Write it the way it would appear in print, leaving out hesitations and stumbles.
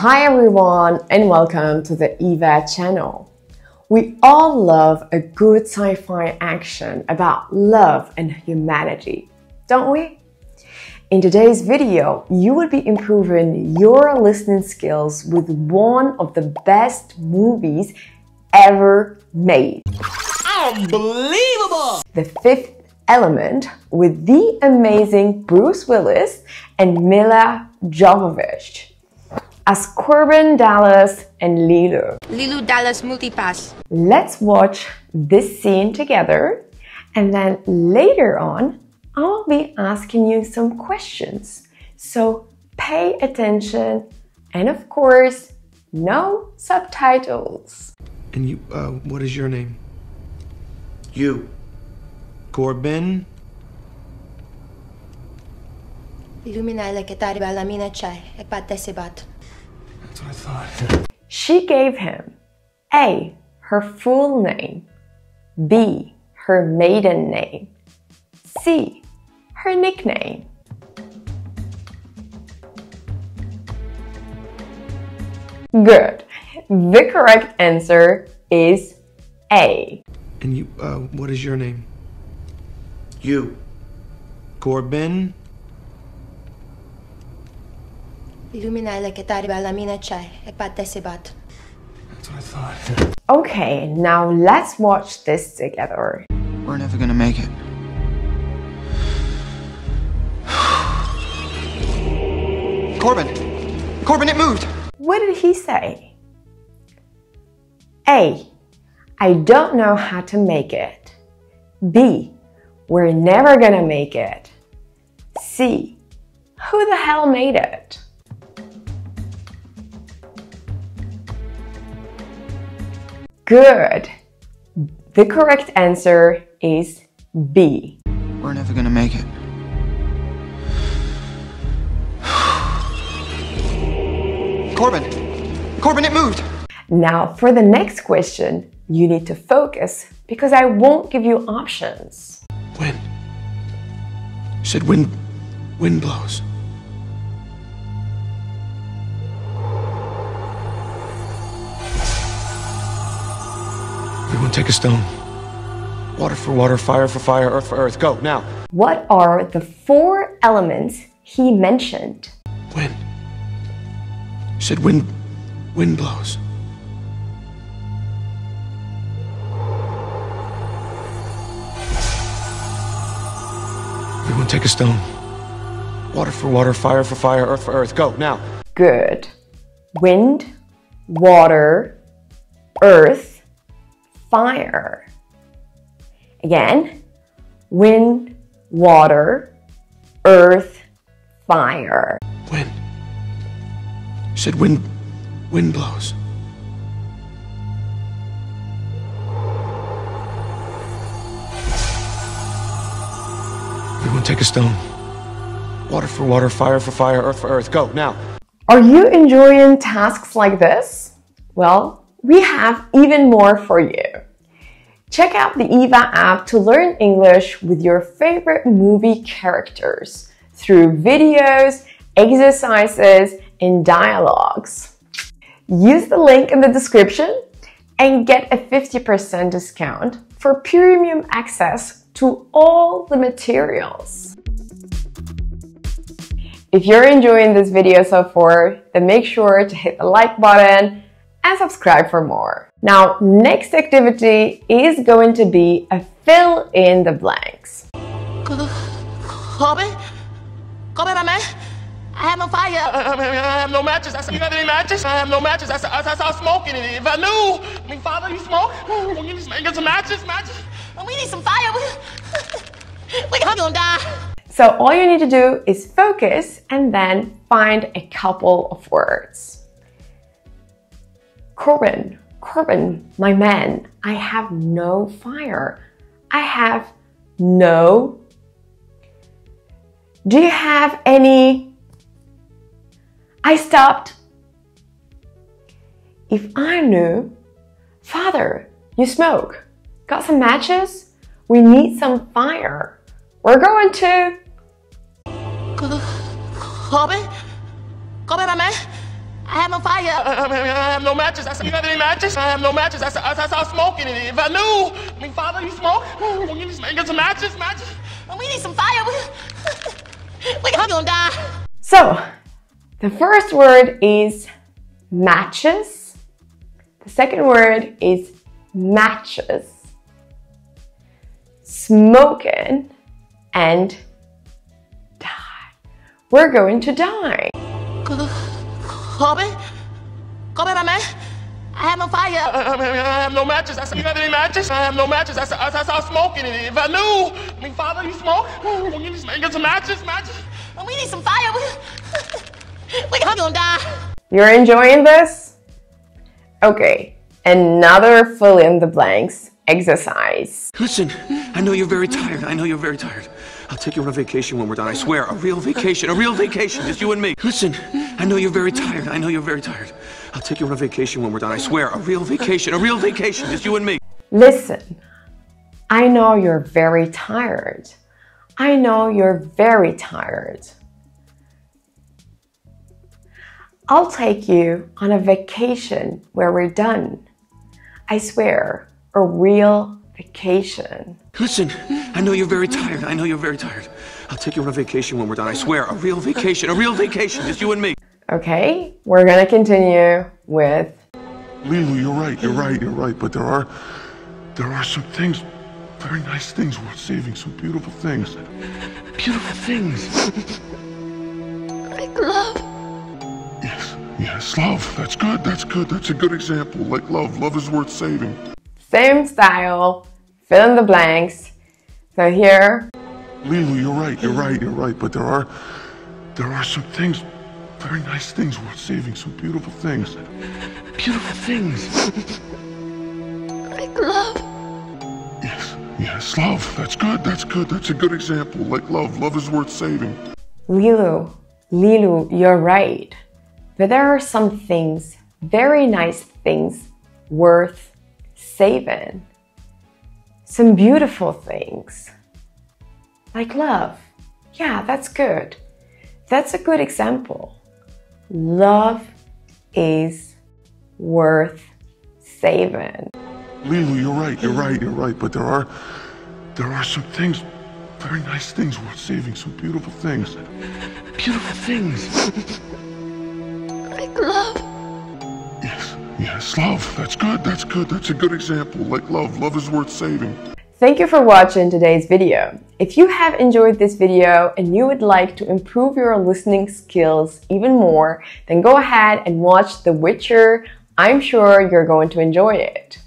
Hi everyone and welcome to the Eva channel. We all love a good sci-fi action about love and humanity, don't we? In today's video, you will be improving your listening skills with one of the best movies ever made. Unbelievable! The Fifth Element with the amazing Bruce Willis and Milla Jovovich as Korben Dallas and Leeloo. Leeloo Dallas multipass. Let's watch this scene together, and then later on I'll be asking you some questions. So pay attention, and of course, no subtitles. And you, what is your name? You. Korben? Illuminale che t'arriva alla mina c'è e partecipat. That's what I thought. She gave him A. her full name, B. her maiden name, C. her nickname. Good. The correct answer is A. And you, what is your name? You. Korben? Illuminale che t'arriva alla mina c'è e partecipat. That's what I thought. Okay, now let's watch this together. We're never gonna make it. Korben! Korben, it moved! What did he say? A. I don't know how to make it. B. We're never gonna make it. C. Who the hell made it? Good. The correct answer is B. We're never gonna make it. Korben! Korben, it moved! Now for the next question, you need to focus because I won't give you options. Wind. You said wind blows. Everyone take a stone. Water for water, fire for fire, earth for earth. Go, now. What are the 4 elements he mentioned? Wind. You said wind blows. Everyone take a stone. Water for water, fire for fire, earth for earth. Go, now. Good. Wind, water, earth, fire. Again, wind, water, earth, fire. Wind. You said wind blows. Everyone take a stone. Water for water, fire for fire, earth for earth. Go, now. Are you enjoying tasks like this? Well, we have even more for you. Check out the Eva app to learn English with your favorite movie characters through videos, exercises, and dialogues. Use the link in the description and get a 50% discount for premium access to all the materials. If you're enjoying this video so far, then make sure to hit the like button and subscribe for more. Now, next activity is going to be a fill in the blanks. Korben? Korben, my man? I have no fire. I have no matches. I said, you have any matches? I have no matches. I saw smoke in it. If I knew, Father, you smoke? We need to get some matches. We need some fire. We're gonna die. So all you need to do is focus and then find a couple of words. Korben, my man, I have no fire. I have no. Do you have any? I stopped. If I knew, Father, you smoke. Got some matches? We need some fire. We're going to. Korben? Korben, my man? I have no fire. I have no matches. I said, you got any matches? I have no matches. I saw smoke in it. If I knew, I mean, Father, you smoke? Well, you just get some matches. Well, we need some fire. We're gonna die. So, the first word is matches. The second word is matches. Smoking and die. We're going to die. Korben, my man. I have no fire. I have no matches. I said, you got any matches? I have no matches. I saw smoke in it. If I knew, I mean, Father, you smoke? Well, you just get some matches. Well, we need some fire. We're gonna die. You're enjoying this? Okay, another fill in the blanks exercise. Listen, I know you're very tired. I know you're very tired. I'll take you on a vacation when we're done. I swear, a real vacation, just you and me. Listen, I know you're very tired. I know you're very tired. I'll take you on a vacation when we're done. I swear, a real vacation, just you and me. Listen, I know you're very tired. I know you're very tired. I'll take you on a vacation where we're done. I swear, a real vacation. Listen, I know you're very tired. I know you're very tired. I'll take you on a vacation when we're done. I swear, a real vacation, just you and me. Okay, we're gonna continue with Leeloo, you're right, but there are some things, very nice things worth saving, some beautiful things. Beautiful things. Like love. Yes, love. That's good. That's a good example. Like love. Love is worth saving. same style, fill in the blanks. So here, Leeloo, you're right, but there are some things, very nice things worth saving, some beautiful things. Beautiful things. Like love. Yes, love. That's good. That's a good example. Like love. Love is worth saving. Leeloo, you're right. But there are some things, very nice things, worth saving. Some beautiful things. Like love. Yeah, that's good. That's a good example. Love is worth saving. Leeloo, you're right, but there are some things, very nice things worth saving, some beautiful things. Beautiful things. Like love. Yes, love. That's good. That's a good example. Like love. Love is worth saving. Thank you for watching today's video. If you have enjoyed this video and you would like to improve your listening skills even more, then go ahead and watch The Witcher. I'm sure you're going to enjoy it.